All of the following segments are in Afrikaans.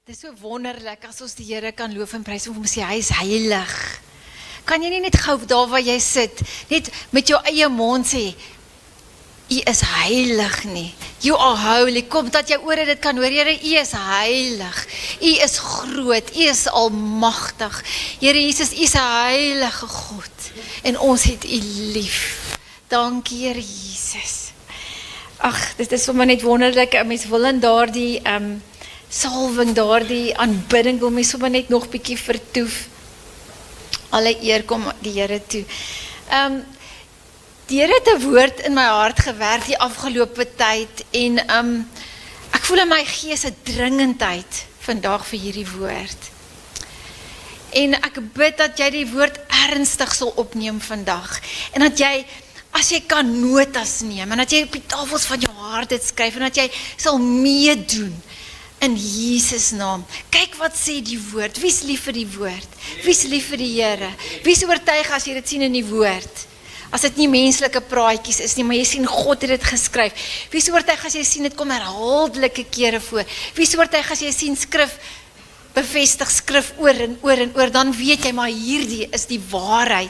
Dit is so wonderlik as ons die Here kan loof en prys en hom sê, hy is heilig. Kan jy nie net gou daar waar jy sit, net met jou eie mond sê, U is heilig nie. You are holy. Kom dat jou ore dit kan hoor, Here, U is heilig. U is groot, U is almagtig. Here Jesus, U is 'n heilige God en ons het U lief. Dankie, Here Jesus. Ag, dit is sommer net wonderlik. Mens wil in daardie salwing, daardie aanbidding wil mens sommer net nog bietjie vertoef. Alle eer kom die Here toe. Die Here het 'n woord in my hart gewerk die afgelope tyd en ek voel in my gees 'n dringendheid vandag vir hierdie woord. En ek bid dat jy die woord ernstig sal opneem vandag en dat jy, as jy kan, notas neem en dat jy op die tafels van jou hart dit skryf en dat jy sal meedoen in Jesus naam. Kyk wat sê die woord. Wie's lief vir die woord? Wie's lief vir die Here? Wie's oortuig as jy dit sien in die woord? As dit nie menslike praatjies is nie, maar jy sien God het dit geskryf. Wie's oortuig as jy sien dit kom herhaaldelike kere voor? Wie's oortuig as jy sien skrif bevestig skrif oor en oor en oor, dan weet jy maar hierdie is die waarheid.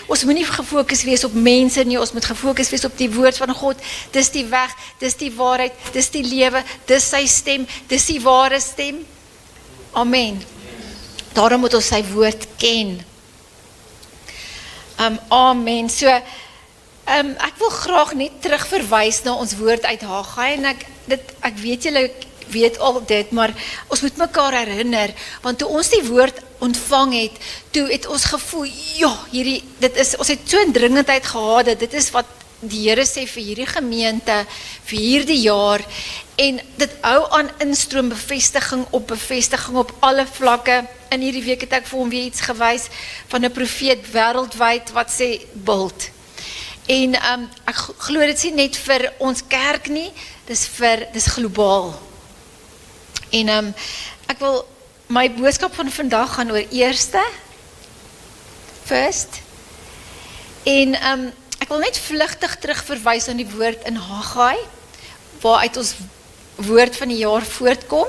Ons moet nie gefokus wees op mense nie, ons moet gefokus wees op die woord van God. Dis die weg, dis die waarheid, dis die lewe, dis sy stem, dis die ware stem. Amen. Daarom moet ons sy woord ken. Amen. So, ek wil graag net terugverwys na ons woord uit Haggai en ek weet julle weet al dit, maar ons moet mekaar herinner, want toe ons die woord ontvang het, toe het ons gevoel, ja, ons het so 'n dringendheid gehad, dit is wat die Here sê vir hierdie gemeente, vir hierdie jaar, en dit hou aan instroom, bevestiging op alle vlakke. In hierdie week het ek vir hom weer iets gewys van 'n profeet wêreldwyd wat sê bult. En ek glo dit sê net vir ons kerk nie, dis globaal. En ek wil, my boodskap van vandag gaan oor first. En ek wil net vlugtig terugverwys aan die woord in Haggai, waaruit ons woord van die jaar voortkom.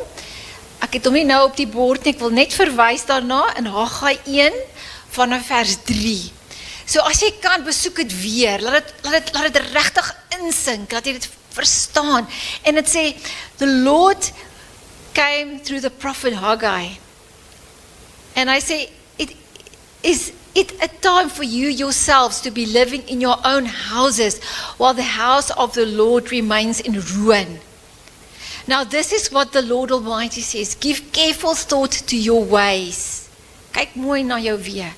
Ek het hom nie nou op die bord nie, ek wil net verwys daarna in Haggai 1 vanaf vers 3. So as jy kan, besoek dit weer, laat dit regtig insink, laat jy dit verstaan. En dit sê, the Lord came through the prophet Haggai. And I say, is it a time for you yourselves to be living in your own houses while the house of the Lord remains in ruin? Now this is what the Lord Almighty says, give careful thought to your ways. Kyk mooi na jou weer.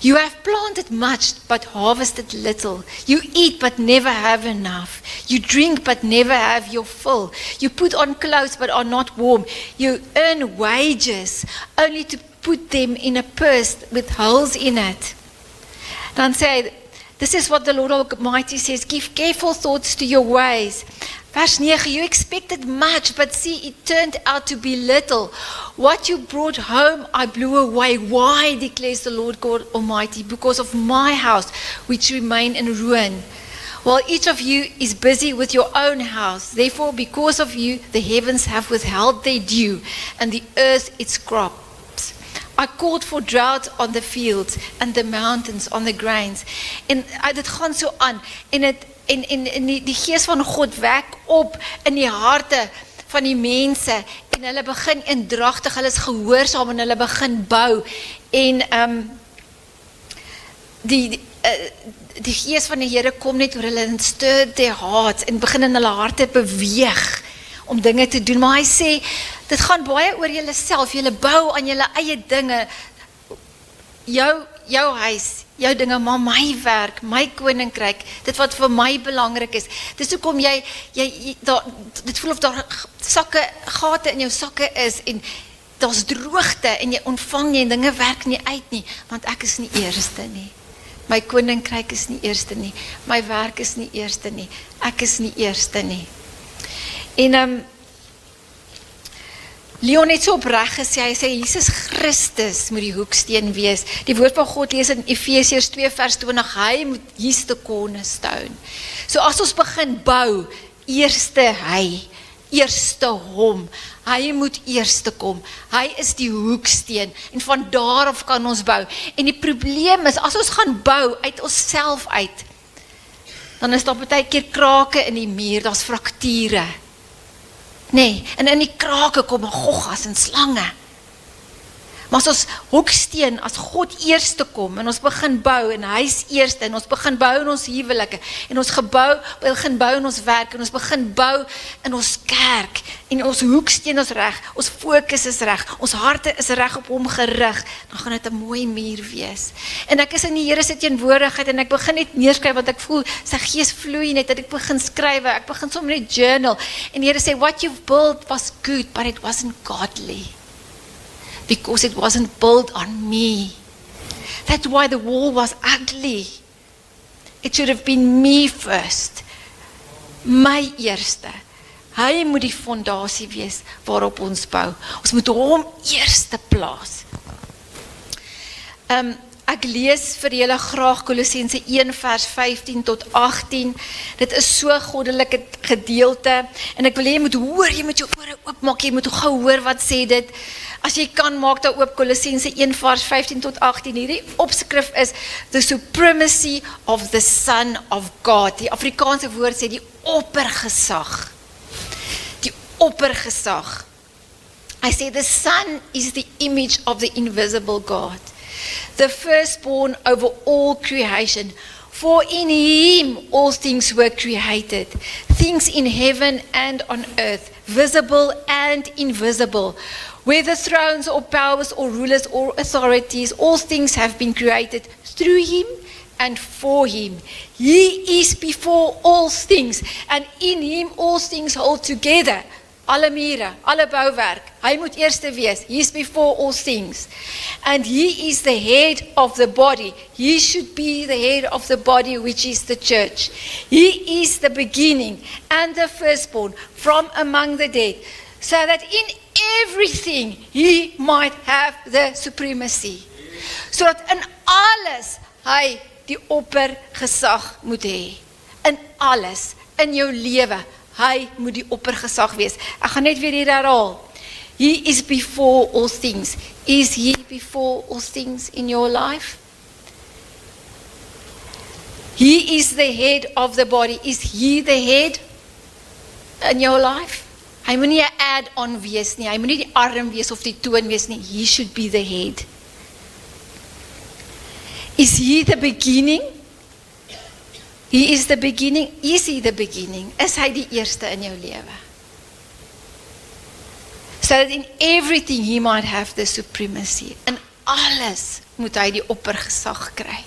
You have planted much, but harvested little. You eat, but never have enough. You drink, but never have your fill. You put on clothes, but are not warm. You earn wages, only to put them in a purse with holes in it. Dan sê hy, this is what the Lord Almighty says, give careful thoughts to your ways. Vers 9, you expected much, but see, it turned out to be little. What you brought home, I blew away. Why, declares the Lord God Almighty? Because of my house, which remain in ruin. While each of you is busy with your own house, therefore, because of you, the heavens have withheld their dew, and the earth its crops. I called for drought on the fields, and the mountains on the grains. En dit gaan so aan, en die gees van God wek op in die harte van die mense en hulle begin eendragtig, hulle is gehoorsaam en hulle begin bou en die gees van die Here kom net oor hulle en stir their hearts en begin in hulle harte beweeg om dinge te doen, maar hy sê dit gaan baie oor julle self, julle bou aan julle eie dinge, jou huis, jou dinge, maar my werk, my koninkryk, dit wat vir my belangrik is. Dis hoekom dit voel of daar gate in jou sakke is en daar's droogte en jy ontvang nie en dinge werk nie uit nie, want ek is nie eerste nie. My koninkryk is nie eerste nie. My werk is nie eerste nie. Ek is nie eerste nie. En Leon het so opreg gesê, hy sê, Jesus Christus moet die hoeksteen wees. Die woord van God lees in Efesiërs 2 vers 20, hy moet he's the cornerstone. So as ons begin bou, eerste hy, eerste hom. Hy moet eerste kom. Hy is die hoeksteen en van daar af kan ons bou. En die probleem is, as ons gaan bou uit onsself uit, dan is daar baie keer krake in die muur, daar's frakture. Nee, en in die krake kom goggas en slange. Maar as ons hoeksteen, as God eerste kom, en ons begin bou, en hy is eerste, en ons begin bou in ons huwelike, en ons begin bou in ons werk, en ons begin bou in ons kerk, en ons hoeksteen is reg, ons fokus is reg, ons harte is reg op hom gerig, dan gaan dit 'n mooi muur wees. En ek is in die Here se teenwoordigheid, en ek begin net neerskryf, want ek voel, sy gees vloei net, dat ek begin skryf, ek begin sommer net journal, en die Here sê, what you've built was good, but it wasn't godly. Because it wasn't built on me. That's why the wall was ugly. It should have been me first. My eerste. Hy moet die fondasie wees waarop ons bou. Ons moet hom eerste plaas. Ek lees vir julle graag Kolossense 1 vers 15 tot 18. Dit is so goddelike gedeelte. En ek wil jy moet hoor, jy moet jou ore oopmaak, jy moet gou hoor wat sê dit. As jy kan, maak daar oop Kolossense 1 vers 15 tot 18. Hierdie opskrif is the supremacy of the Son of God. Die Afrikaanse woord sê die oppergesag. Die oppergesag. I say the Son is the image of the invisible God. The firstborn over all creation. For in him all things were created. Things in heaven and on earth, visible and invisible. Whether thrones or powers or rulers or authorities, all things have been created through him and for him. He is before all things, and in him all things hold together. Alle mure, alle bouwerk, hy moet eerste wees. He is before all things. And he is the head of the body. He should be the head of the body, which is the church. He is the beginning and the firstborn from among the dead, so that in everything he might have the supremacy. Sodat in alles hy die oppergesag moet hê. In alles, in jou lewe, hy moet die oppergesag wees. Ek gaan net weer hier herhaal. He is before all things. Is he before all things in your life? He is the head of the body. Is he the head in your life? Hy moet nie 'n add-on wees nie. Hy moet nie die arm wees of die toon wees nie. He should be the head. Is he the beginning? He is the beginning. Is he the beginning? Is hy die eerste in jou lewe? So that in everything he might have the supremacy. In alles moet hy die oppergesag kry.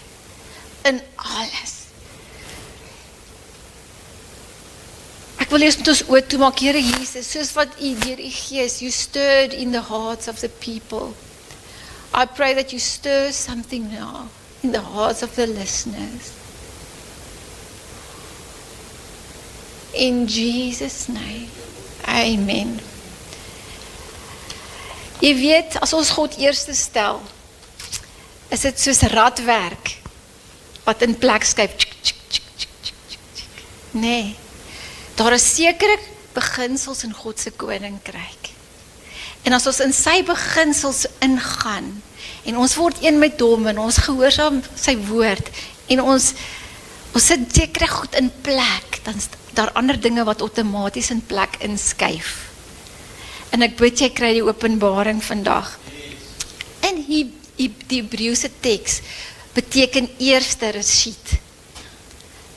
In alles. Ek wil eers met ons oor toe maak, Here Jesus, soos wat u deur u Gees, you stirred in the hearts of the people. I pray that you stir something now in the hearts of the listeners. In Jesus' name. Amen. Jy weet, as ons God eerste stel, is dit soos radwerk, wat in plek skuif. Nee, daar is sekere beginsels in God se koninkryk. En as ons in sy beginsels ingaan, en ons word een met hom, en ons gehoorsaam sy woord, en ons sit sekere goed in plek, dan is daar ander dinge wat outomaties in plek inskuif. En ek bid jy kry die openbaring vandag. En die Hebreëse teks beteken eerste reshiet.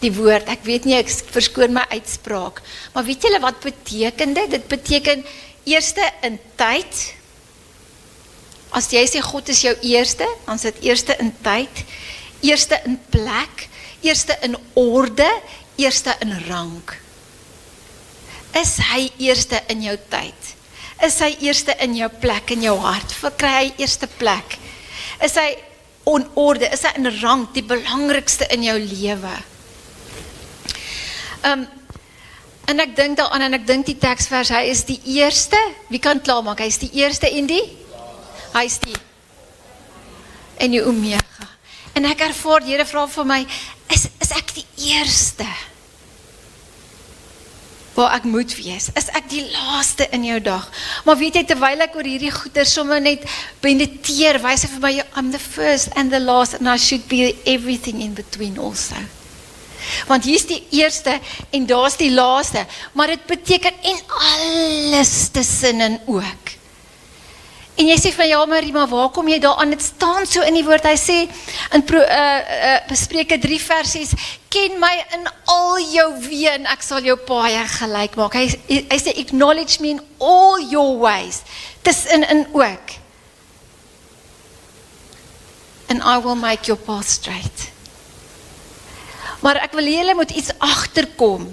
Die woord, ek weet nie, ek verskoon my uitspraak, maar weet julle wat beteken dit? Dit beteken eerste in tyd. As jy sê God is jou eerste, dan is dit eerste in tyd, eerste in plek, eerste in orde, eerste in rang. Is hy eerste in jou tyd? Is hy eerste in jou plek, in jou hart? Verkry hy eerste plek? Is hy in orde? Is hy in rang, die belangrikste in jou lewe? En ek dink daaraan, en ek dink die teksvers, hy is die eerste, wie kan klaarmaak? Hy is die eerste en die? Hy is die en die omega. En ek ervaar, die Here vra vir my, is ek die eerste? waar ek moet wees? Is ek die laaste in jou dag? Maar weet jy, terwyl ek oor hierdie goeie sommer net bendeteer, wys hy vir my, I'm the first and the last, and I should be everything in between also. Want hier is die eerste, en daar is die laaste, maar dit beteken, en alles tussenin ook. En jy sê van, ja Marie, maar waar kom jy daar aan? Het staan so in die woord, hy sê, in Spreuke 3 vers 6, ken my in al jou weë, en ek sal jou paaie gelyk maak. Hy sê, acknowledge me in all your ways, tussenin ook. And I will make your path straight. Maar ek wil julle moet iets agterkom.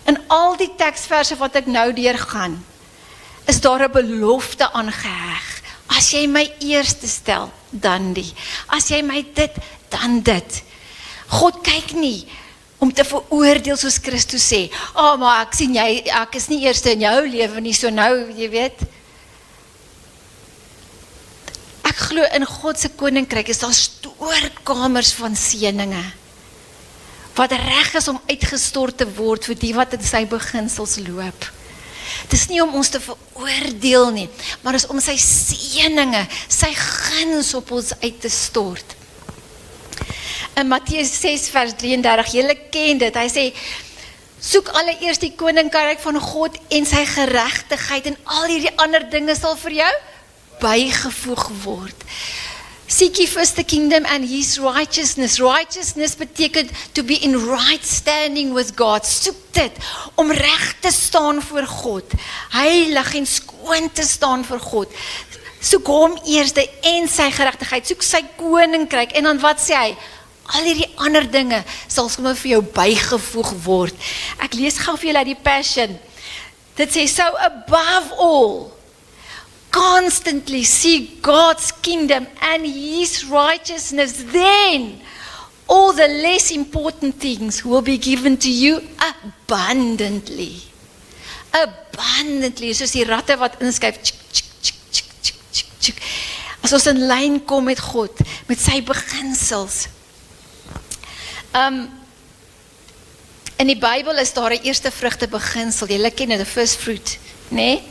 In al die teksverse wat ek nou deurgaan, is daar 'n belofte aangeheg. As jy my eerste stel, dan die. As jy my dit, dan dit. God kyk nie om te veroordeel soos Christus sê. Maar ek sien ek is nie eerste in jou lewe nie, so nou, jy weet. Ek glo in God se koninkryk is daar stoorkamers van seëninge. Wat reg is om uitgestort te word vir die wat in sy beginsels loop. Het is nie om ons te veroordeel nie, maar is om sy seëninge, sy guns op ons uit te stort. In Matteus 6 vers 33, julle ken dit, hy sê, soek allereerst die koninkryk van God en sy geregtigheid en al hierdie ander dinge sal vir jou bygevoeg word. Seek ye first the kingdom and his righteousness. Righteousness beteken to be in right standing with God. Soek dit om reg te staan voor God. Heilig en skoon te staan voor God. Soek hom eerste en sy geregtigheid. Soek sy koninkryk. En dan wat sê hy? Al hierdie ander dinge sal sommer vir jou bygevoeg word. Ek lees gou vir julle uit die Passion. Dit sê, so above all, constantly seek God's kingdom and his righteousness, then all the less important things will be given to you abundantly. Abundantly, soos die ratte wat inskuif, tjik, tjik, tjik, tjik, tjik, tjik, tjik. As ons in lyn kom met God, met sy beginsels. In die Bybel is daar 'n eerste vrugte beginsel, julle ken dit, the first fruit, nee?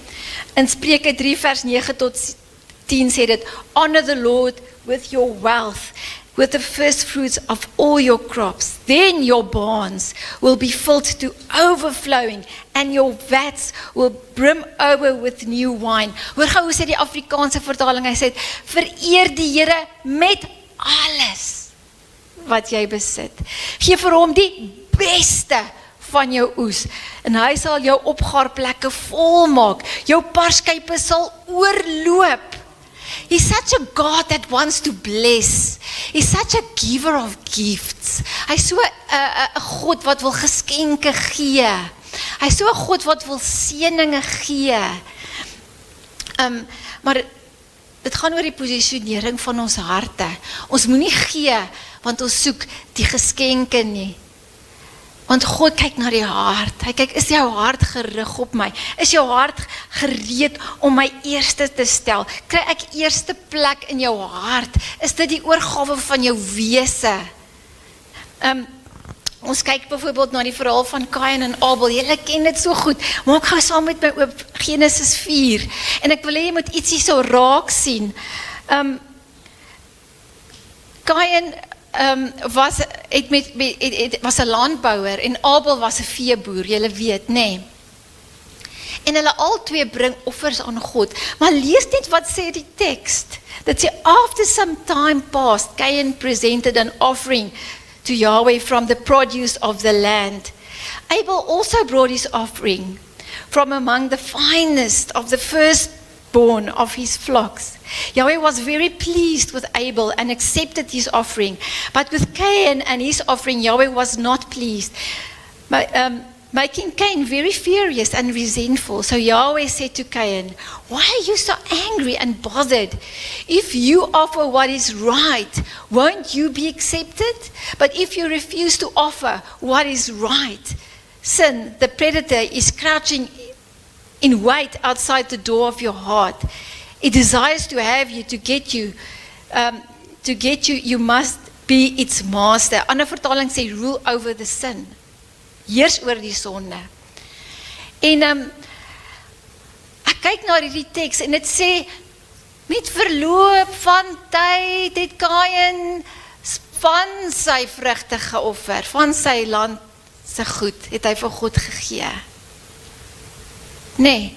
In Spreuke 3 vers 9 tot 10 sê dit, honor the Lord with your wealth, with the first fruits of all your crops. Then your barns will be filled to overflowing and your vats will brim over with new wine. Hoor gou hoe sê die Afrikaanse vertaling, hy sê, vereer die Here met alles wat jy besit. Gee vir hom die beste van jou oes, en hy sal jou opgaarplekke vol maak, jou parskype sal oorloop. He's such a God that wants to bless. He's such a giver of gifts. Hy's so 'n God wat wil geskenke gee. Hy's so 'n God wat wil seëninge gee. Maar dit gaan oor die posisionering van ons harte. Ons moenie gee, want ons soek die geskenke nie. Want God kyk na die hart. Hy kyk, is jou hart gerig op my? Is jou hart gereed om my eerste te stel? Kry ek eerste plek in jou hart? Is dit die oorgawe van jou wese? Ons kyk byvoorbeeld na die verhaal van Kain en Abel. Julle ken dit so goed. Maak gou saam met my oop Genesis 4. En ek wil hê jy moet ietsie so raak sien. Kain was 'n landbouer en Abel was 'n veeboer, julle weet, nê? En hulle albei bring offers aan God. Maar lees net wat sê die teks. Dit sê, after some time passed, Cain presented an offering to Yahweh from the produce of the land. Abel also brought his offering from among the finest of the firstborn of his flocks. Yahweh was very pleased with Abel and accepted his offering. But with Cain and his offering, Yahweh was not pleased, making Cain very furious and resentful. So Yahweh said to Cain, why are you so angry and bothered? If you offer what is right, won't you be accepted? But if you refuse to offer what is right, sin, the predator, is crouching in wait outside the door of your heart. It desires to have you, to get you, you must be its master. Ander vertaling sê, rule over the sin. Heers oor die sonde. En ek kyk na hierdie teks en dit sê, met verloop van tyd het Kain van sy vrugte geoffer, van sy land se goed, het hy vir God gegee. Nee.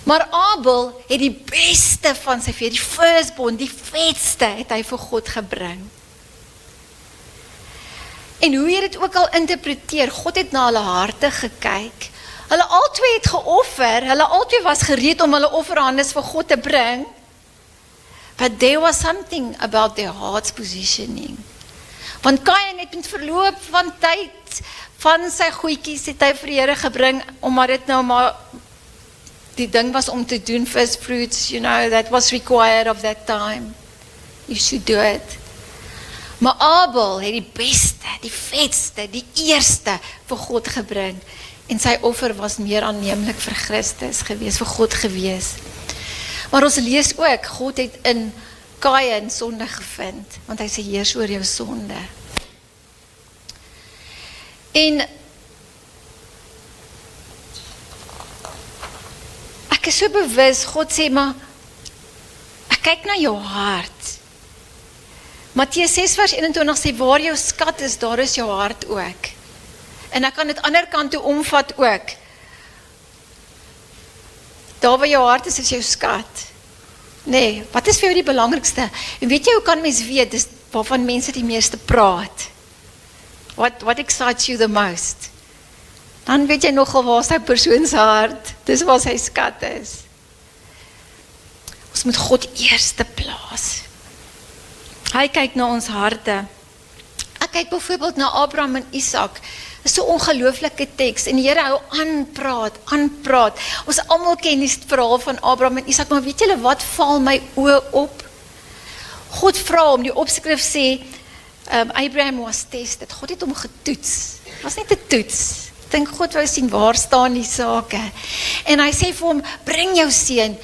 Maar Abel het die beste van sy vee, die firstborn, die vetste, het hy vir God gebring. En hoe jy dit ook al interpreteer, God het na hulle harte gekyk. Hulle albei het geoffer, hulle albei was gereed om hulle offerhandes vir God te bring. But there was something about their heart's positioning. Want Kain het met verloop van tyd van sy goedjies het hy vir die Here gebring, omdat dit nou maar die ding was om te doen, first fruits, that was required of that time. You should do it. Maar Abel het die beste, die vetste, die eerste vir God gebring. En sy offer was meer aanneemlik vir Christus gewees, vir God gewees. Maar ons lees ook, God het in Kain sonde gevind, want hy sê heers oor jou sonde. En ek is so bewus, God sê, maar ek kyk na jou hart. Matteus 6 vers 21 sê, waar jou skat is, daar is jou hart ook. En ek kan dit ander kant toe omvat ook. Daar waar jou hart is jou skat. Nee, wat is vir jou die belangrikste? En weet jy, hoe kan mens weet, dis waarvan mense die meeste praat? What excites you the most? Dan weet jy nogal waar sy persoon se hart, dis waar sy skat is. Ons moet God eerste plaas. Hy kyk na ons harte. Ek kyk byvoorbeeld na Abraham en Isak. Dit is so 'n ongelooflike teks en die Here hou aanpraat. Ons almal ken die verhaal van Abraham en Isak, maar weet julle wat val my oë op? God vra hom, die opskrif sê, Abraham was tested. God het hom getoets. Het was net 'n toets. Ek dink God wou sien waar staan die sake. En hy sê vir hom, bring jou seun,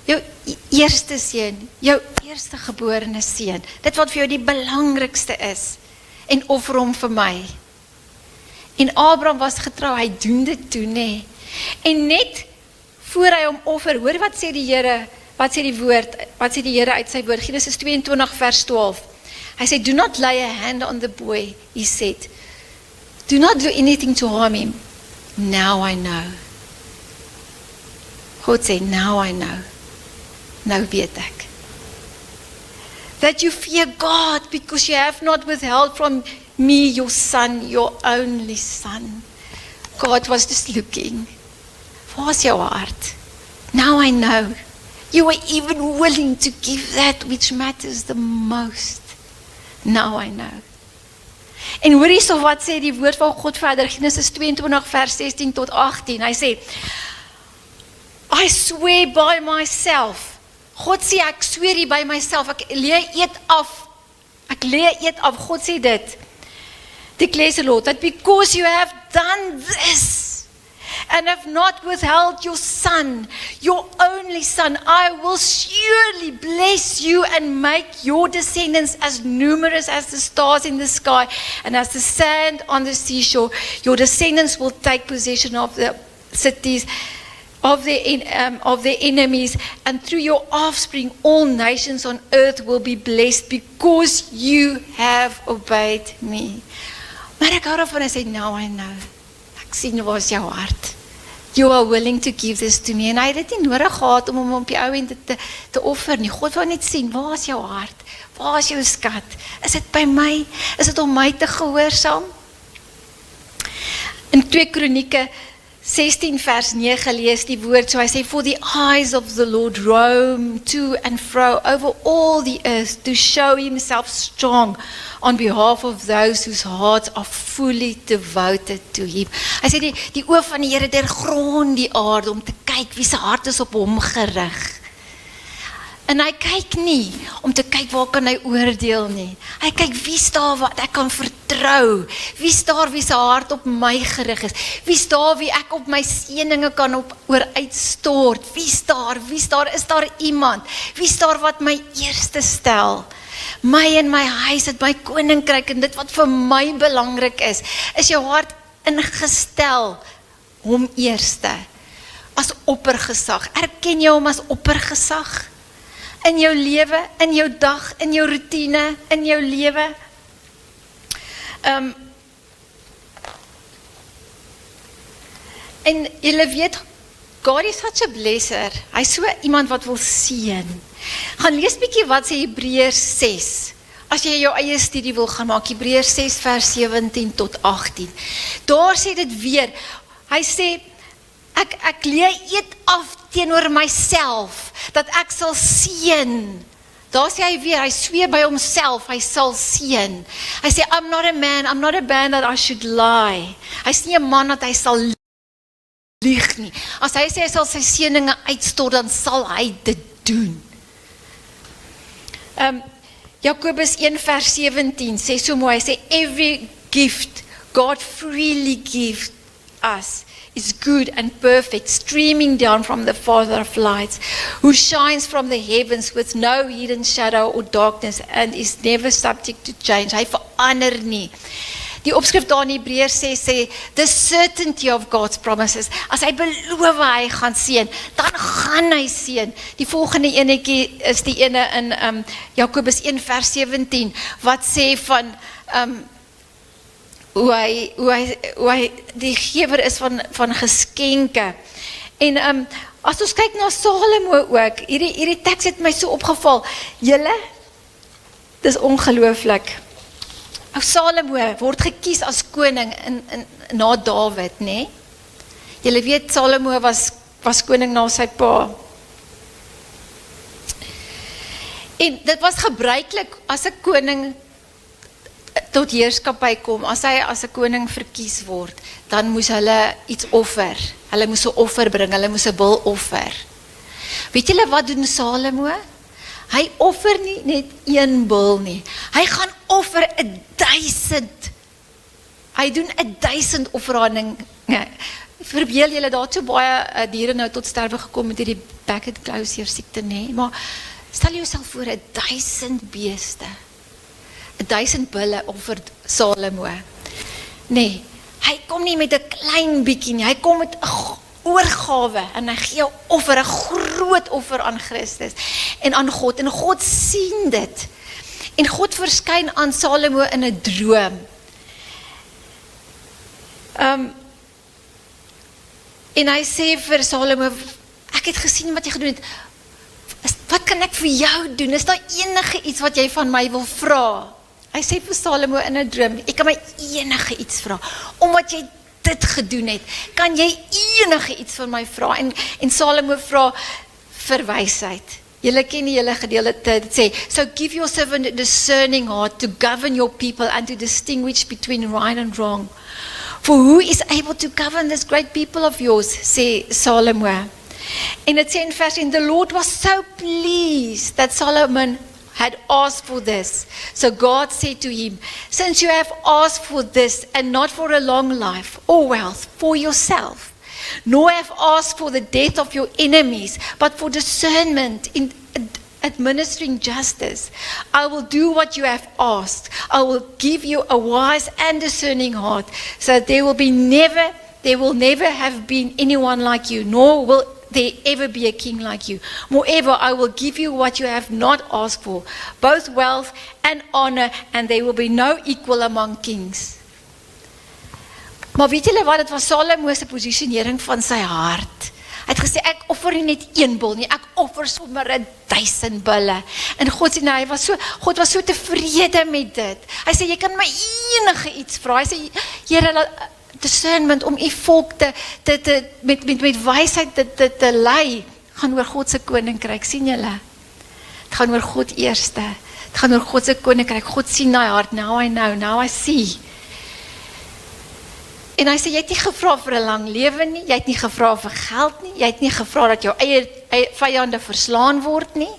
jou eerste seun, jou eerste geborene seun. Dit wat vir jou die belangrikste is. En offer hom vir my. En Abraham was getrou, hy doen dit toe, nee. En net voor hy hom offer, hoor wat sê die Here, wat sê die Here uit sy woord, Genesis 22 vers 12. Hy sê, do not lay a hand on the boy, he said. Do not do anything to harm him. Now I know. God sê, now I know. Nou weet ek. That you fear God because you have not withheld from me, your son, your only son. God was just looking. Waar's jou hart? Now I know. You were even willing to give that which matters the most. Now I know. En hoor hierso wat sê die woord van God verder, Genesis 22 vers 16 tot 18. Hy sê, I swear by myself. God sê, ek sweer hier by myself, ek lê eed af. God sê dit. Declares the Lord, that because you have done this, and have not withheld your son, your only son, I will surely bless you and make your descendants as numerous as the stars in the sky and as the sand on the seashore. Your descendants will take possession of the cities of their enemies, and through your offspring all nations on earth will be blessed because you have obeyed me. Maar ek hou daarvan en sê, now I know. Ek sien waar is jou hart. You are willing to give this to me. En hy het dit nie nodig gehad om hom op die ou end te offer nie. God wou net sien, waar is jou hart? Waar is jou skat? Is dit by my? Is dit om my te gehoorsaam? In 2 Kronieke 16 vers 9 lees die woord, so hy sê, for the eyes of the Lord roam to and fro over all the earth to show himself strong on behalf of those whose hearts are fully devoted to him. Hy sê die oë van die Here deurgrond die aarde om te kyk wie se hart is op hom gerig. En hy kyk nie om te kyk waar kan hy oordeel nie. Hy kyk wie staan wat ek kan vertrou. Wie staan wie se hart op my gerig is. Wie staan wie ek op my seëninge kan oor uitstort. Wie staan, is daar iemand. Wie staan wat my eerste stel. My en my huis, het my koninkryk en dit wat vir my belangrik is jou hart ingestel hom eerste, as oppergesag. Erken jy hom as oppergesag? In jou lewe, in jou dag, in jou routine, in jou lewe. En julle weet, God is such a blesser. Hy is so iemand wat wil seën. Gaan lees bietjie wat sê Hebreërs 6. As jy jou eie studie wil gaan maak, Hebreërs 6 vers 17 tot 18. Daar sê dit weer. Hy sê, ek leer eet af teenoor myself, dat ek sal seën. Daar sê hy weer, hy sweer by homself, hy sal seën. Hy sê, I'm not a man that I should lie. Hy is nie 'n man dat hy sal lieg nie. As hy sê hy sal sy seëninge uitstort, dan sal hy dit doen. Jakobus 1 vers 17 sê so mooi, hy sê, every gift God freely gives us is good and perfect, streaming down from the Father of lights, who shines from the heavens with no hidden shadow or darkness and is never subject to change. Hy verander nie. Die opskrif daar in Hebreërs sê, the certainty of God's promises. As hy beloof hy gaan seën, dan gaan hy seën. Die volgende enetjie is die ene in Jakobus 1 vers 17, wat sê van hoe hy die gewer is van geskenke. En as ons kyk na Salomo ook, hierdie teks het my so opgeval. Julle, dis ongelooflik. Salomo word gekies as koning na Dawid, né? Julle weet, Salomo was koning na sy pa. En dit was gebruiklik as 'n koning tot heerskappy kom, as hy as 'n koning verkies word, dan moes hulle iets offer. Hulle moes 'n offer bring, hulle moes 'n bul offer. Weet julle wat doen Salomo? Hy offer nie net 1 bul nie. Hy gaan offer 1000. Hy doen 1000 offerhanding. Verbeel julle, daar het so baie diere nou tot sterwe gekom met hierdie back-and-closure siekte, nee. Maar stel jouself voor 1000 beeste. 1000 bulle offer Salomo. Nee, hy kom nie met 'n klein bietjie nie. Hy kom met 'n oorgawe en hy gee 'n offer, 'n groot offer aan Christus en aan God. En God sien dit. En God verskyn aan Salomo in 'n droom. En hy sê vir Salomo, ek het gesien wat jy gedoen het. Wat kan ek vir jou doen? Is daar enige iets wat jy van my wil vra? Hy sê vir Salomo in 'n droom, ek kan my enige iets vra. Omdat jy dit gedoen het, kan jy enige iets van my vra? En Salomo vra vir wysheid. Julle ken die hele gedeelte, dit sê, so give your servant a discerning heart to govern your people and to distinguish between right and wrong. For who is able to govern this great people of yours, sê Salomo. En dit sê in vers 10, the Lord was so pleased that Solomon had asked for this. So God said to him, since you have asked for this and not for a long life or wealth for yourself, nor have asked for the death of your enemies, but for discernment in administering justice, I will do what you have asked. I will give you a wise and discerning heart, so that there will never have been anyone like you, nor will there ever be a king like you. Moreover, I will give you what you have not asked for, both wealth and honor, and there will be no equal among kings. Maar weet julle wat, dit was Salomo se posisionering van sy hart. Hy het gesê, ek offer nie net 1 bul nie, ek offer sommer 1000 bulle. En God sê, nou, God was so tevrede met dit. Hy sê, jy kan my enige iets vra. Hy sê, Here, discernment om u volk met wysheid te lei, gaan oor God se koninkryk, sien julle? Het gaan oor God eerste. Het gaan oor God se koninkryk. God sien na hart, now I see. En hy sê, jy het nie gevra vir 'n lang lewe nie, jy het nie gevra vir geld nie, jy het nie gevra dat jou eie vyande verslaan word nie.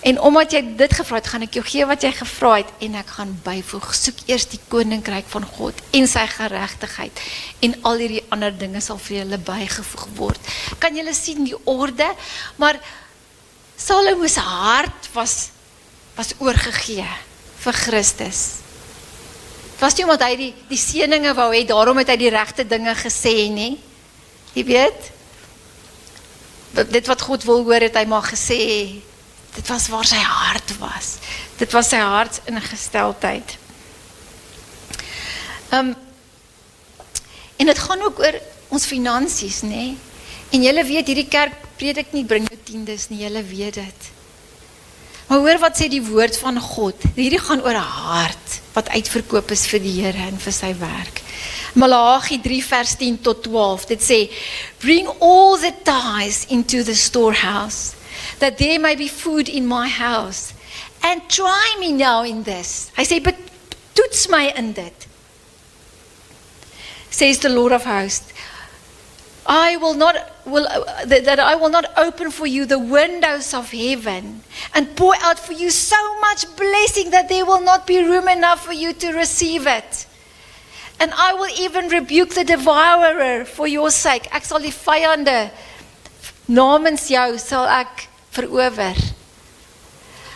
En omdat jy dit gevra het, gaan ek jou gee wat jy gevra het, en ek gaan byvoeg, soek eers die koninkryk van God en sy geregtigheid, en al hierdie ander dinge sal vir julle bygevoeg word. Kan julle sien die orde? Maar Salomo se hart was oorgegee vir Christus. Het was nie omdat hy die seëninge wou hê, daarom het hy die regte dinge gesê nie. Jy weet? Dit wat God wil hoor, het hy maar gesê. Dit was waar sy hart was. Dit was sy hartsingesteldheid. En het gaan ook oor ons finansies, nê? En julle weet, hierdie kerk predik nie, bring jou tiendes nie, julle weet dit. Maar hoor wat sê die woord van God. Hierdie gaan oor 'n hart wat uitverkoop is vir die Here en vir sy werk. Maleagi 3 vers 10 tot 12, dit sê, bring all the tithes into the storehouse, that there may be food in my house, and try me now in this. Hy sê, toets my in dit, says the Lord of hosts. I will not open for you the windows of heaven and pour out for you so much blessing that there will not be room enough for you to receive it. And I will even rebuke the devourer for your sake. Ek sal die vyande namens jou sal ek verower.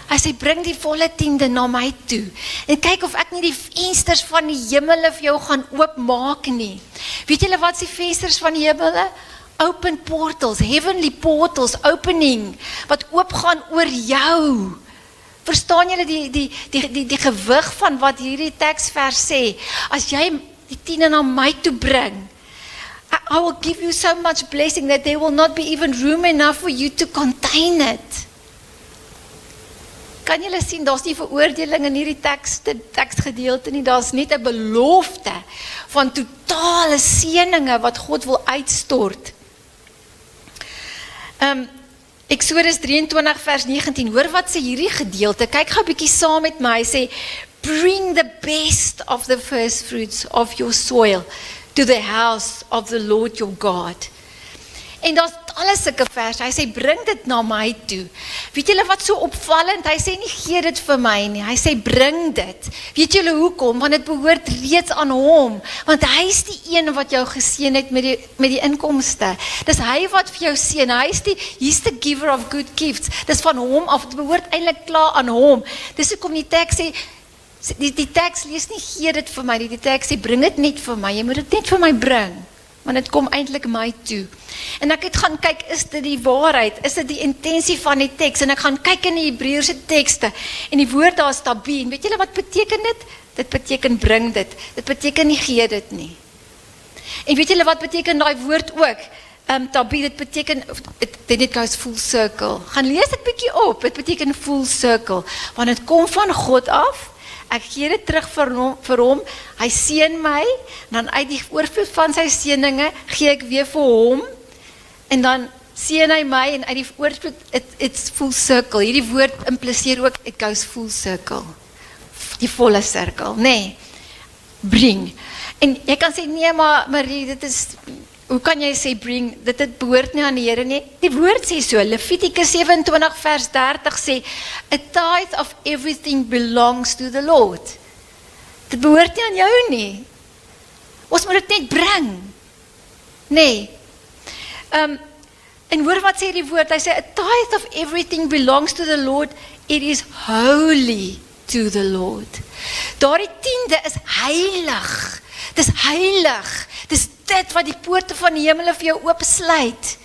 Hy sê, bring die volle tiende na my toe. En kyk of ek nie die vensters van die hemele vir jou gaan oopmaak nie. Weet julle wat is die vensters van die hemele? Open portals, heavenly portals, opening, wat oopgaan oor jou. Verstaan julle die gewig van wat hierdie teksvers sê? As jy die tiende na my toe bring, I will give you so much blessing that there will not be even room enough for you to contain it. Kan julle sien, daar's nie veroordeling in hierdie teksgedeelte nie, daar's net 'n belofte van totale seëninge wat God wil uitstort. Exodus 23 vers 19, hoor wat sê hierdie gedeelte, kyk gou 'n bietjie saam met my, hy sê, bring the best of the first fruits of your soil to the house of the Lord your God. En daar's alles sulke verse, hy sê, bring dit na my toe. Weet julle wat so opvallend, hy sê nie, gee dit vir my nie, hy sê, bring dit. Weet julle hoekom? Want dit behoort reeds aan hom, want hy is die een wat jou geseën het met die inkomste. Dis hy wat vir jou seën, he's the giver of good gifts, dis van hom af, dit behoort eintlik klaar aan hom. Dis hoekom die teks sê, die teks lees nie, gee dit vir my, die teks sê, bring dit net vir my, jy moet dit net vir my bring. Want het kom eintlik my toe. En ek het gaan kyk, is dit die waarheid? Is dit die intensie van die teks? En ek gaan kyk in die Hebreëse tekste, en die woord daar is tabi, en weet julle wat beteken dit? Dit beteken bring dit, dit beteken nie gee dit nie. En weet julle wat beteken daai woord ook? Tabi, dit beteken, dit goes full circle. Gaan lees dit bietjie op, dit beteken full circle, want het kom van God af, ek gee dit terug vir hom, hy seën my, dan uit die oorvloed van sy seëninge, gee ek weer vir hom, en dan seën hy my, en uit die oorvloed, it's full circle, hierdie woord impliseer ook, it goes full circle, die volle cirkel, nee, bring, en jy kan sê, nee maar Marie, dit is, hoe kan jy sê bring, dit behoort nie aan die Here nie, die woord sê so, Levitikus 27 vers 30 sê, a tithe of everything belongs to the Lord, dit behoort nie aan jou nie, ons moet dit net bring, nee, en hoor wat sê die woord, hy sê, a tithe of everything belongs to the Lord, it is holy to the Lord, daardie tiende is heilig, dis heilig, dis dit wat die poorte van die hemele vir jou oopsluit.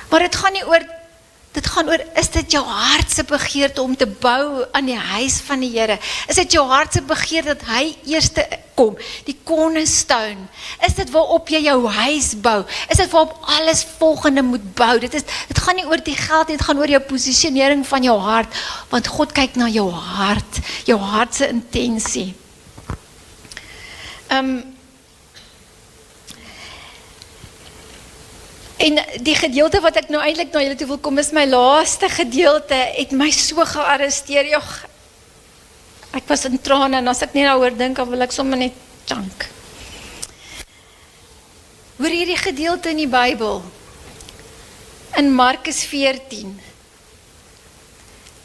Maar dit gaan oor, is dit jou hartse begeerte om te bou aan die huis van die Here? Is dit jou hartse begeerte dat hy eerste kom, die cornerstone? Is dit waarop jy jou huis bou? Is dit waarop alles volgende moet bou? Dit gaan nie oor die geld, dit gaan oor jou posisionering van jou hart, want God kyk na jou hartse intensie. En die gedeelte wat ek nou eintlik na julle toe wil kom, is my laaste gedeelte, het my so gearresteer, ek was in trane, en as ek nie daaroor dink, dan wil ek sommer net jank. Hoor hierdie gedeelte in die Bybel, in Markus 14,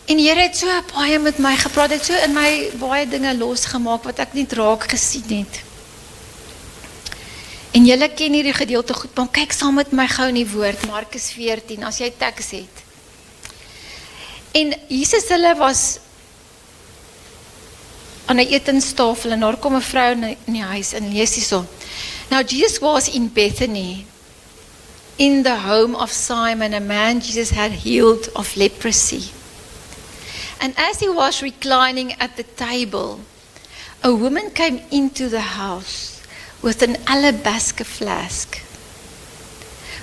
en die Here het so baie met my gepraat, het so in my baie dinge losgemaak, wat ek nie raak gesien het. En julle ken hierdie gedeelte goed, maar kyk saam met my gou in die woord, Markus 14, as jy teks het. En Jesus hulle was aan 'n etenstafel en daar kom 'n vrou in die huis en lees hierso. Now Jesus was in Bethany, in the home of Simon, a man Jesus had healed of leprosy. And as he was reclining at the table, a woman came into the house with an alabaster flask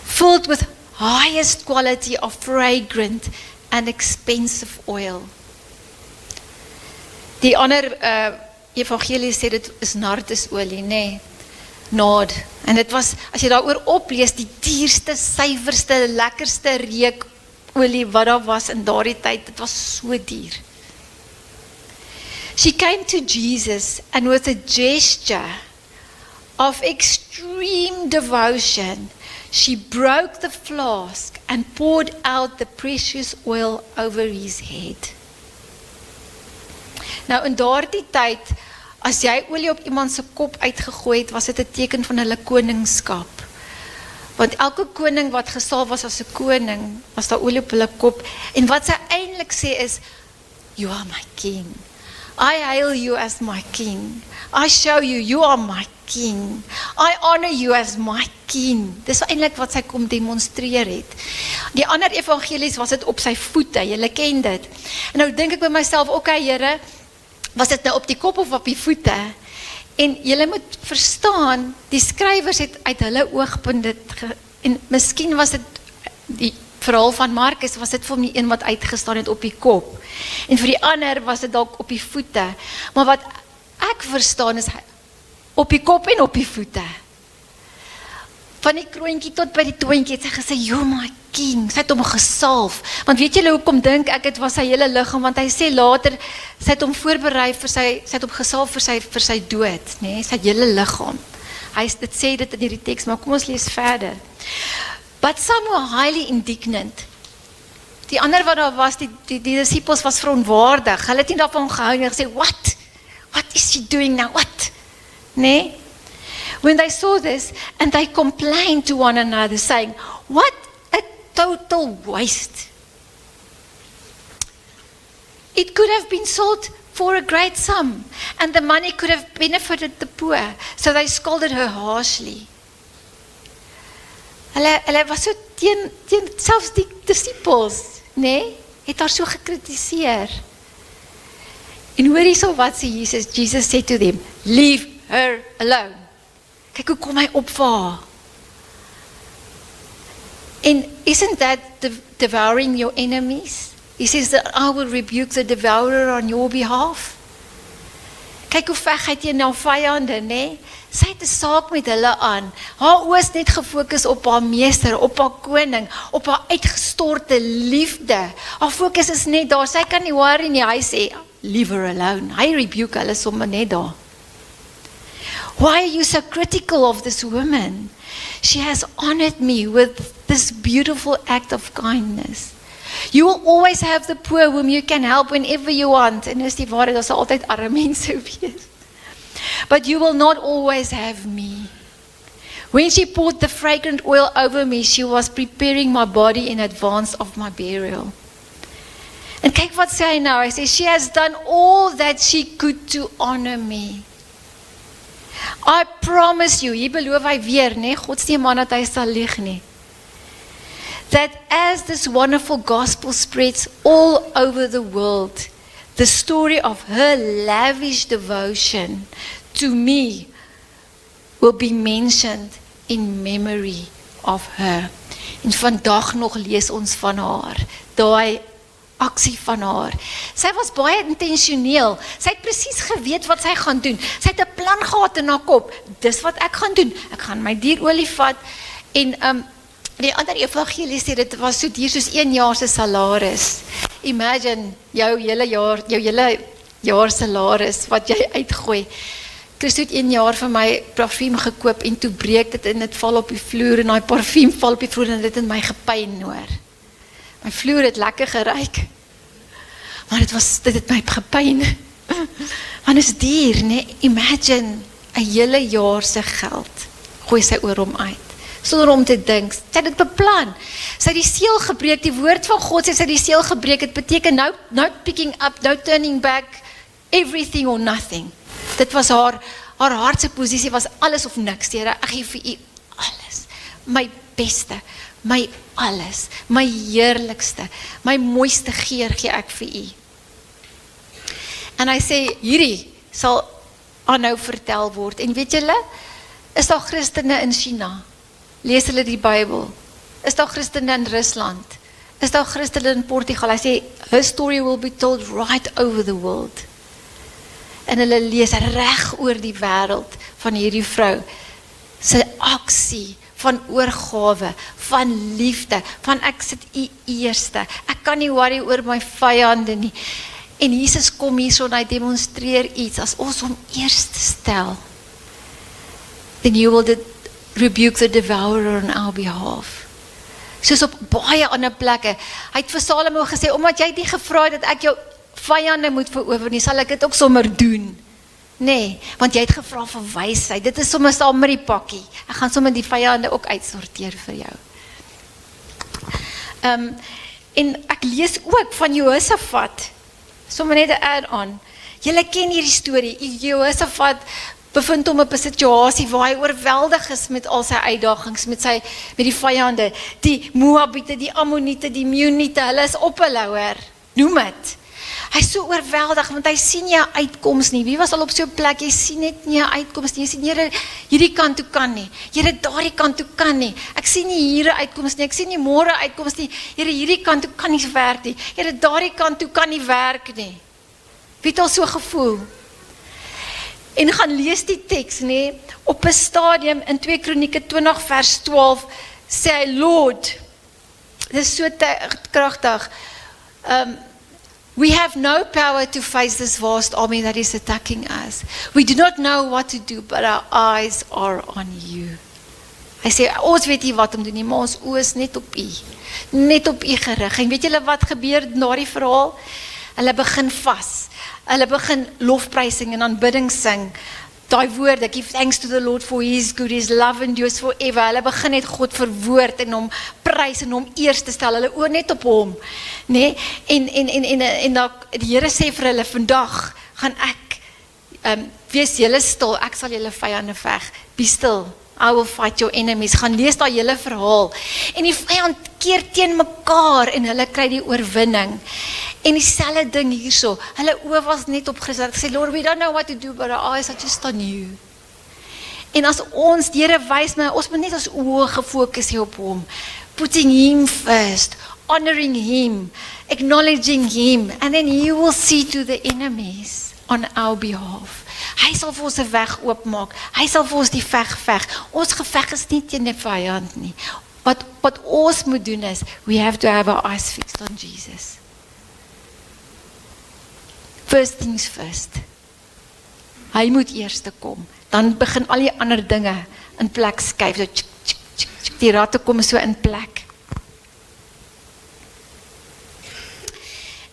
filled with highest quality of fragrant and expensive oil. Die ander evangelie sê dit is nardusolie, nee, naad. En dit was, as jy daaroor oplees, die duurste, suiwerste, lekkerste reukolie wat daar was in daardie tyd. Dit was so duur. She came to Jesus and with a gesture of extreme devotion, she broke the flask and poured out the precious oil over his head. Nou in daardie tyd, as jy olie op iemand se kop uitgegooi het, was dit 'n teken van hulle koningskap. Want elke koning wat gesalf was as 'n koning, was daar olie op hulle kop. En wat sy eintlik sê is, you are my king. I hail you as my king. I show you, you are my king. I honor you as my king. Dis eintlik wat sy kom demonstreer het. Die ander evangelies was dit op sy voete, julle ken dit. En nou dink ek by myself, okay Here, was dit nou op die kop of op die voete? En julle moet verstaan, die skrywers het uit hulle oogpunt dit, en miskien was dit die verhaal van Markus, was dit vir hom die een wat uitgestaan het op die kop. En vir die ander was dit dalk op die voete. Maar wat ek verstaan is, op die kop en op die voete. Van die kroontjie tot by die toontjie het sy gesê, you're my king. Sy het hom gesalf. Want weet julle hoekom dink ek, het was sy hele liggaam, want hy sê later, sy het hom voorberei vir sy het hom gesalf vir sy dood, nee, sy hele liggaam. Dit sê dit in hierdie teks, maar kom ons lees verder. But some were highly indignant. Die ander wat daar was, die disciples was verontwaardig. Hulle het nie daarvan gehou en gesê, what? What is she doing now? What? Nee? When they saw this, and they complained to one another, saying, what a total waste. It could have been sold for a great sum, and the money could have benefited the poor. So they scolded her harshly. Hulle was so teen selfs die disciples, nee, het haar so gekritiseer. En hoor hierso wat sê Jesus? Jesus said to them, leave her alone. Kyk hoe kom hy op vir haar. And isn't that devouring your enemies? He says that I will rebuke the devourer on your behalf. Kyk hoe veg hy teen haar vyande, nee? Sy het 'n saak met hulle aan. Haar oë is net gefokus op haar meester, op haar koning, op haar uitgestorte liefde. Haar fokus is net daar. Sy kan nie worry nie. Hy sê, leave her alone. Hy rebuke hulle sommer net daar. Why are you so critical of this woman? She has honored me with this beautiful act of kindness. You will always have the poor whom you can help whenever you want. En is die waarheid, daar sal altyd arme mense wees. But you will not always have me. When she poured the fragrant oil over me, she was preparing my body in advance of my burial. En kyk wat sê hy nou, hy sê, she has done all that she could to honor me. I promise you, hier beloof hy weer, nee, God is nie 'n man dat hy sal lieg nie. That as this wonderful gospel spreads all over the world, the story of her lavish devotion to me will be mentioned in memory of her. En vandag nog lees ons van haar, daai aksie van haar. Sy was baie intentioneel. Sy het presies geweet wat sy gaan doen. Sy het 'n plan gehad in haar kop. Dis wat ek gaan doen. Ek gaan my dierolie vat en die ander evangelie sê dit was so duur soos 1 jaar se salaris. Imagine jou hele jaar salaris wat jy uitgooi. Christo het 1 jaar vir my parfuum gekoop en toe breek dit en dit val op die vloer en daai parfuum val op die vloer en dit het my gepyn hoor. My vloer het lekker geruik. Maar dit het my gepyn. Want is duur, nee? Imagine 'n hele jaar se geld gooi sy oor hom uit. Sonder om te dink, sy het dit beplan. Sy het die seël gebreek, die woord van God sê sy het die seël gebreek, het beteken no picking up, no turning back, everything or nothing. Dit was haar hartse posisie, was alles of niks, Here, ek gee vir U alles, my beste, my alles, my heerlikste, my mooiste geur gee ek vir U. En hy sê, hierdie sal aanhou vertel word, en weet julle, is daar Christene in China, lees hulle die Bybel, is daar Christene in Rusland, is daar Christene in Portugal, hy sê, her story will be told right over the world, en hulle lees reg oor die wêreld van hierdie vrou, sy aksie, van oorgawe, van liefde, van ek sit U eerste, ek kan nie worry oor my vyande nie, en Jesus kom hierso en hy demonstreer iets, as ons hom eerste stel, then you will rebuke the devourer on our behalf. Soos op baie ander plekke, hy het vir Salomo gesê, omdat jy nie gevra het dat ek jou vyande moet verower nie, sal ek dit ook sommer doen. Nee, want jy het gevra vir wysheid, dit is sommer saam met die pakkie, ek gaan sommer die vyande ook uitsorteer vir jou. En ek lees ook van Jehosafat, sommer net 'n add-on, julle ken hierdie storie, Jehosafat bevind hom op 'n situasie waar hy oorweldig is met al sy uitdagings, met die vyande, die Moabiete, die Ammoniete, die Meuniete, hulle is op hulle hoor, noem het. Hy is so oorweldig, want hy sien nie 'n uitkoms nie. Wie was al op so 'n plek, jy sien net nie 'n uitkoms nie. Jy sien, Here, hierdie kant toe kan nie. Here, daardie kant toe kan nie. Ek sien nie hier 'n uitkoms nie. Ek sien nie môre 'n uitkoms nie. Here, hierdie kant toe kan nie werk nie. Here, daardie kant toe kan nie werk nie. Wie het al so gevoel? En gaan lees die teks, nee, op 'n stadium in 2 Kronieke 20 vers 12 sê hy, Lord, dit is so kragtig. We have no power to face this vast army that is attacking us. We do not know what to do, but our eyes are on you. Hy sê, ons weet nie wat om doen nie, maar ons oë is net op U. Net op U gerig. En weet julle wat gebeur na die verhaal? Hulle begin vas. Hulle begin lofprysing en aanbidding sing. Daai woorde, give thanks to the Lord for His good, His love endures forever. Hulle begin net God verwoord en hom prys en hom eers te stel. Hulle oor net op hom, nee. En die Here sê vir hulle, vandag gaan ek wees julle stil, ek sal julle vyande veg. Be still, I will fight your enemies. Gaan lees daai hele verhaal. En die vyand keer teen mekaar en hulle kry die oorwinning. En dieselfde ding hierso, hulle oë was net op Christus. Ek sê, Lord, we don't know what to do, but our eyes are just on you. En as ons, die Here wys my, ons moet net ons oë gefokus hê op hom. Putting Him first, honoring Him, acknowledging Him, and then He will see to the enemies on our behalf. Hy sal vir ons 'n weg oopmaak. Hy sal vir ons die veg. Ons geveg is nie teen 'n vyand nie. Wat ons moet doen is, we have to have our eyes fixed on Jesus. First things first. Hy moet eerste kom. Dan begin al die ander dinge in plek skuif. So tsk, tsk, tsk, tsk, die ratte kom so in plek.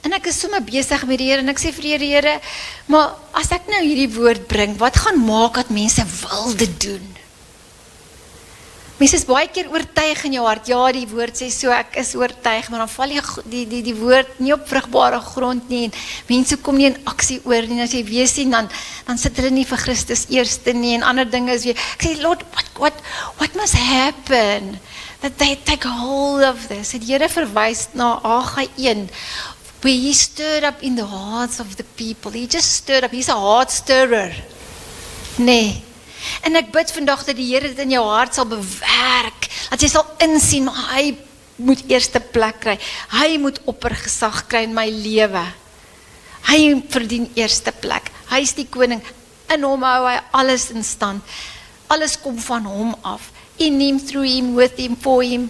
En ek is sommer besig met die Here en ek sê vir die Here, maar as ek nou hierdie woord bring, wat gaan maak dat mense wil dit doen? Mense is baie keer oortuig in jou hart, ja, die woord sê so, ek is oortuig, maar dan val die woord nie op vrugbare grond nie, en mense kom nie in aksie oor nie, en as jy weer sien, dan sit hulle nie vir Christus eerste nie, en ander dinge is weer, ek sê, Lord, what must happen, that they take hold of this, en die Here verwys na Haggai 1, where He stirred up in the hearts of the people, He just stirred up, He's a heart stirrer, nee, en ek bid vandag dat die Here dit in jou hart sal bewerk, dat jy sal insien, maar hy moet eerste plek kry, hy moet oppergesag kry in my lewe, hy verdien eerste plek, hy is die koning, in hom hou hy alles in stand, alles kom van hom af, in him, through him, with him, for him,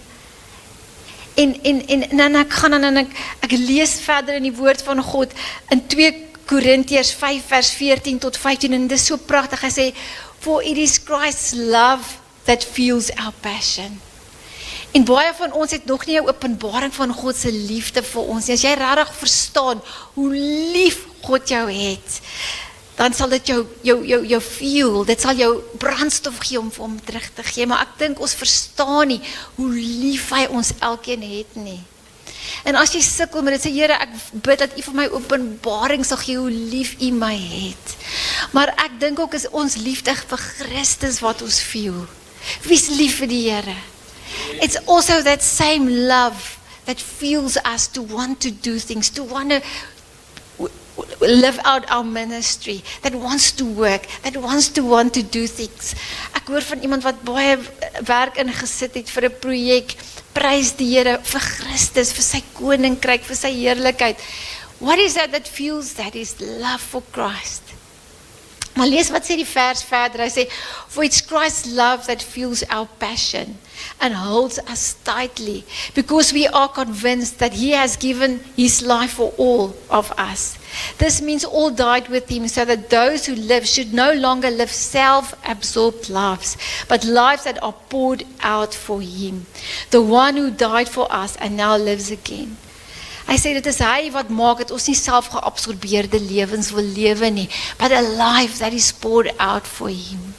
en ek gaan en ek lees verder in die woord van God, in 2 Korintiërs 5 vers 14 tot 15, en dit is so pragtig, hy sê, for it is Christ's love that fuels our passion. En baie van ons het nog nie 'n openbaring van God se liefde vir ons nie. As jy regtig verstaan hoe lief God jou het, dan sal dit jou fuel, dit sal jou brandstof gee om vir hom terug te gee. Maar ek dink ons verstaan nie hoe lief hy ons elkeen het nie. En as jy sukkel met dit, sê Here, ek bid dat U vir my openbaring sal gee hoe lief U my het. Maar ek dink ook is ons liefde vir Christus wat ons voel. Wie is lief vir die Here? It's also that same love that fuels us to want to do things, to want to live out our ministry, that wants to work, that wants to want to do things. Ek hoor van iemand wat baie werk ingesit het vir 'n projek. Prys die Here vir Christus, vir sy koninkryk, vir sy heerlikheid. What is that fuels that? Is love for Christ. Maar lees wat sê die vers verder. Hy sê, for it's Christ's love that fuels our passion and holds us tightly, because we are convinced that He has given His life for all of us. This means all died with Him, so that those who live should no longer live self-absorbed lives, but lives that are poured out for Him, the one who died for us and now lives again. Hy sê dit is hy wat maak dat ons nie selfgeabsorbeerde lewens wil lewe nie, but a life that is poured out for Him.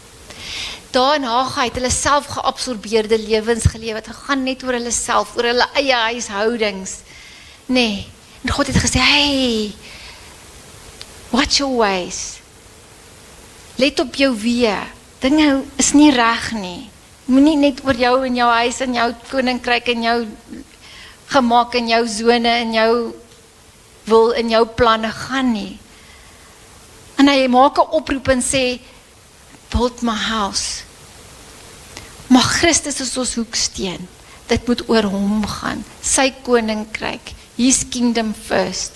Daar in Haggai het hulle selfgeabsorbeerde lewens gelewe, het gegaan net oor hulle self, oor hulle eie huishoudings. Nee, en God het gesê, hey, watch your ways. Let op jou weë. Dinge is nie reg nie. Moenie net oor jou en jou huis en jou koninkryk en jou gemaak in jou zone, in jou wil, in jou planne gaan nie. En hy maak 'n oproep en sê, build my house. Maar Christus is ons hoeksteen. Dit moet oor hom gaan. Sy koninkryk. His kingdom first.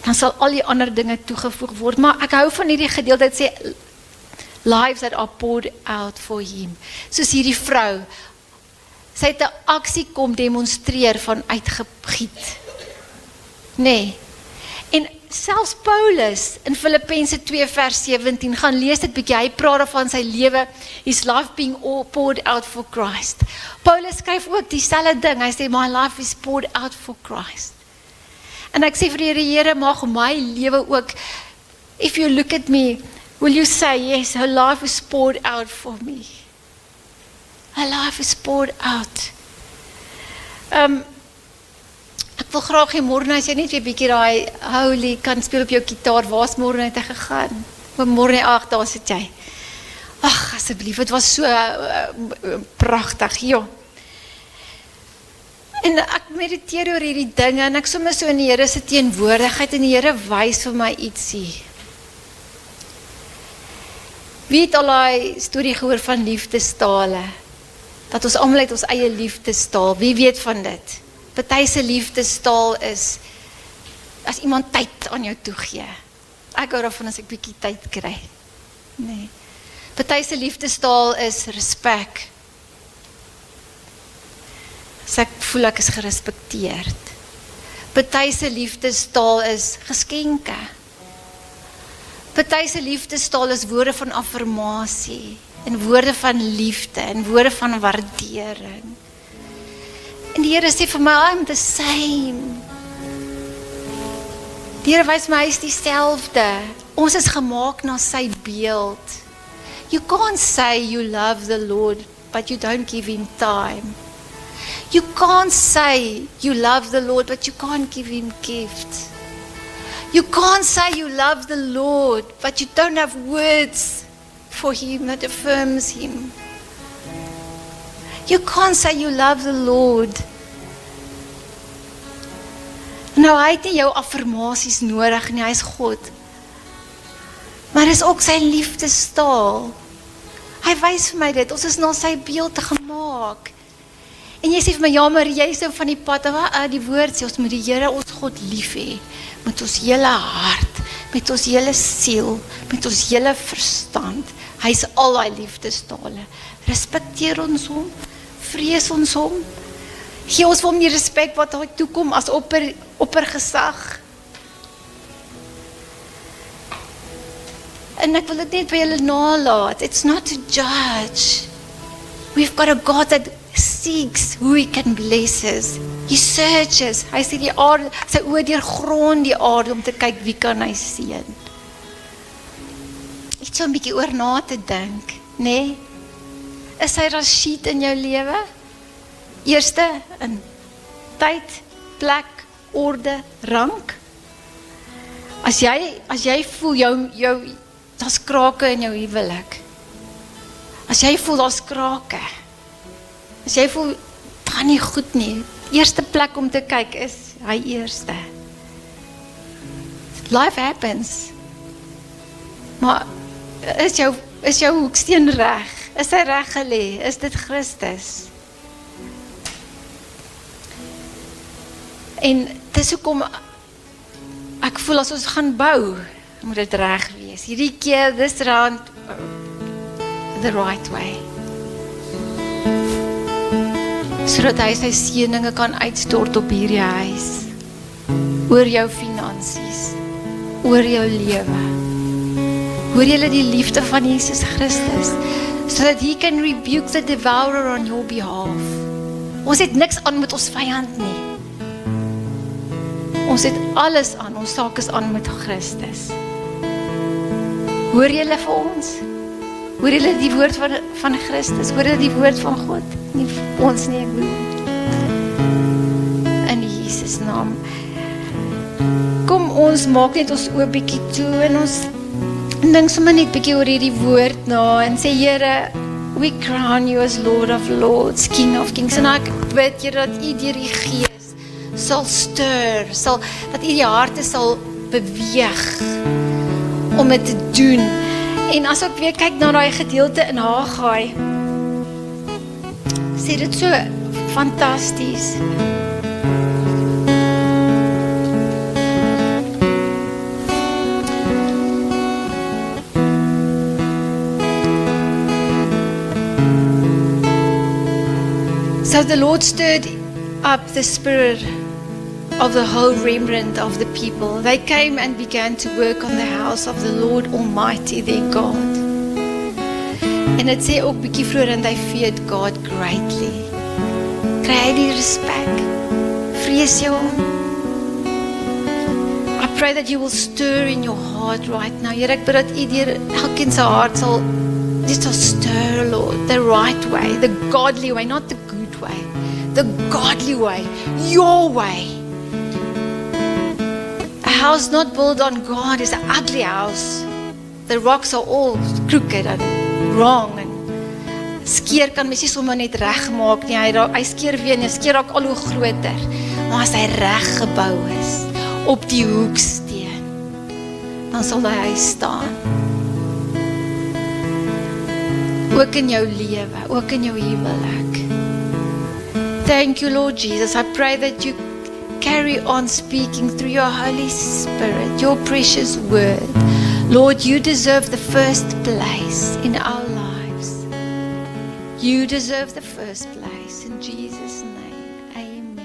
Dan sal al die ander dinge toegevoeg word. Maar ek hou van hierdie gedeelte, dit sê, lives that are poured out for Him. Soos hierdie vrou, sy het 'n aksie kom demonstreer van uitgegiet. Nee. En selfs Paulus in Filippense 2 vers 17, gaan lees dit bietjie, hy praat van sy lewe, his life being all poured out for Christ. Paulus skryf ook dieselfde ding, hy sê, my life is poured out for Christ. En ek sê vir die Here, mag my lewe ook, if you look at me, will you say, yes, her life is poured out for me. Her life is poured out. Ek wil graag hê môre as jy net weer bietjie daai holy kan speel op jou gitaar. Waar's môre net gegaan? Môre, ag, daar sit jy. Ag, asseblief, dit was so pragtig, joh. En ek mediteer oor hierdie dinge en ek sommer so in die Here se teenwoordigheid en die Here wys vir my ietsie. Wie het al daai storie gehoor van liefdestale? Dat ons almal het ons eie liefdestaal. Wie weet van dit? Party se liefdestaal is as iemand tyd aan jou toegee. Ek hou daarvan as ek bietjie tyd kry. Nee. Party se liefdestaal is respek. As ek voel ek is gerespekteerd. Party se liefdestaal is geskenke. Party se liefdestaal is woorde van affirmasie en woorde van liefde en woorde van waardering. En die Here sê vir my, I'm the same. Die Here wys my, hy is dieselfde. Ons is gemaak na sy beeld. You can't say you love the Lord, but you don't give Him time. You can't say you love the Lord, but you can't give Him gifts. You can't say you love the Lord, but you don't have words for Him that affirms Him. You can't say you love the Lord. Nou, hy het nie jou affirmasies nodig nie, hy is God. Maar hy is ook sy liefdestaal. Hy wys vir my dit, ons is na sy beeld gemaak. En jy sê vir my, ja, maar jy is nou van die pad, die woord sê, ons moet die Here ons God lief hê, met ons hele hart, met ons hele siel, met ons hele verstand. Hy is al die liefdestale. Respekteer ons hom, vrees ons hom, gee ons vir hom die respek wat hy toekom as oppergesag. En ek wil dit net by julle nalaat. It's not to judge. We've got a God that seeks who He can bless us. He searches. Hy sê die aarde, sy oë deurgrond die aarde om te kyk wie kan hy seën. Iets so 'n bietjie oor na te dink, nê? Is hy Rashid in jou lewe? Eerste in tyd, plek, orde, rank. As jy voel daar's krake in jou huwelik. As jy voel daar's krake. As jy voel dit gaan nie goed nie. Eerste plek om te kyk is hy eerste. Life happens. Maar is jou hoeksteen reg? Is hy reg gelê? Is dit Christus? En dis hoekom ek voel as ons gaan bou, moet dit reg wees. Hierdie keer, this round, the right way. Sodat hy sy seëninge kan uitstort op hierdie huis. Oor jou finansies, oor jou lewe. Hoor julle die liefde van Jesus Christus, sodat he can rebuke the devourer on your behalf. Ons het niks aan met ons vyand nie. Ons het alles aan, ons saak is aan met Christus. Hoor julle vir ons? Hoor julle die woord van Christus? Hoor julle die woord van God? Nie vir ons nie, ek bedoel. In Jesus naam. Kom ons maak net ons oë bietjie toe en ons dink sommer net bietjie oor hierdie woord na en sê Here, we crown you as Lord of Lords, King of Kings. En ek bid Here dat U deur die Gees sal stuur, dat U die harte sal beweeg om dit te doen. En as ek weer kyk na daai gedeelte in Haggai, sê dit so fantasties. So the Lord stirred up the spirit of the whole remnant of the people. They came and began to work on the house of the Lord Almighty, their God. En het sê ook bietjie vroeër, and they feared God greatly. Kry hy die respek? Vrees jy hom? I pray that you will stir in your heart right now. Here, ek bid dat U deur elkeen se hart sal stir, Lord, the right way, the godly way, not the good way, the godly way, your way. A house not built on God is an ugly house. The rocks are all crooked and wrong. En skeer kan mens nie sommer net reg maak nie. Hy skeer weer en skeer raak al hoe groter. Maar as hy reg gebou is op die hoeksteen, dan sal hy staan. Ook in jou lewe, ook in jou huwelik. Thank you, Lord Jesus. I pray that you carry on speaking through your Holy Spirit, your precious word. Lord, you deserve the first place in our lives. You deserve the first place. In Jesus' name, amen.